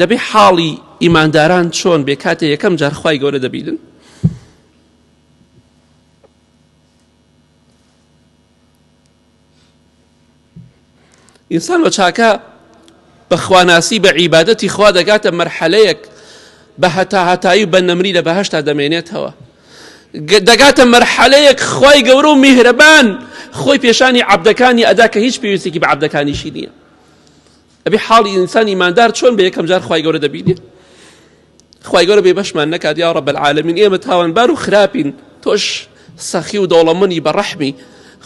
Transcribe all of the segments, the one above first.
دەبێ حاڵی ئیمانداران چۆن بێ کاتێ یەکەم جار خوای گەورە دەبینن. ئینسان بە چاکە بە خواناسی بە عیبادەتی خوا دەگاتە مەرحەلەیەک بە هەتایی بە نەمری لە بەهەشتا دەمێنێتەوە، دەگاتە مەرحەلەیەک خوای گەورە و میهرەبان خۆی پێشانی عەبدەکانی ئەدا کە هیچ پێویستێکی بە عەبدەکانیشی نییە. ئەبێ حاڵی ئینسان ئیماندار چۆن بە یەکەم جار خوای گەورە دەبینێ. خوای گەورە بێبەشمان نەکات یا رب العالمین، ئێمە تاوانبار و خراپین، تۆش سەخی و دەوڵەمەندی بەڕەحمی،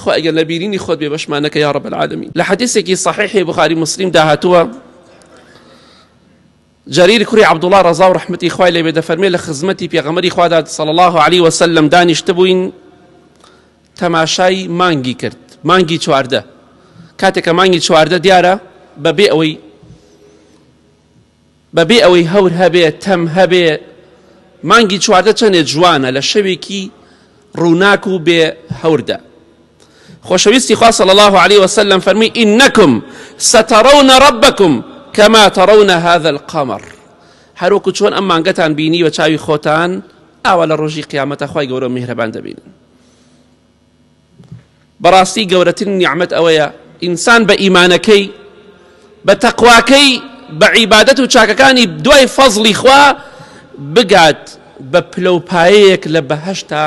خوا ئەگەر لەبیرینی خۆت بێبەشمان نەکە یا رب العالمین. لە حەدیثێکی صحیحی بوخاری مسلم داهاتووە، جرير كري عبد الله رضا ورحمتي خوای لێ بێ دەفەرمێ لە خزمەتی پێغەمبەری خوادا صلی الله عليه وسلم دانیشتبووین، تەماشای مانگی کرد، مانگی چواردە. کاتێککە مانگی چواردە دیارە بەبێ ئەوەی هەور هەبێ تەم هەبێ، مانگی چواردە چەندێ جوانە لە شەوێکی ڕووناک و بێ هەوردا. خۆشەویستی خوا صلی الله عليه وسلم فەرمی ئینەکم سترون ربکم كما ترون هذا القمر، هەروەکو چۆن ئەم مانگەتان بینی بە چاوی خۆتان، ئاوا لە ڕۆژی قیامەتە خوای گەورە میهرەبان دەبینن. بەڕاستی گەورەترین نیعمەت ئەوەیە ئینسان بە ئیمانەکەی، بە تەقواکەی، بە عیبادەت و چاکەکانی دوای فەزڵی خوا بگات بە پلەپایەیەک لە بەهەشتا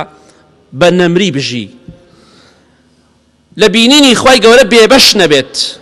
بە نەمری بژی، لە بینینی خوای گەورە بێبەش نەبێت.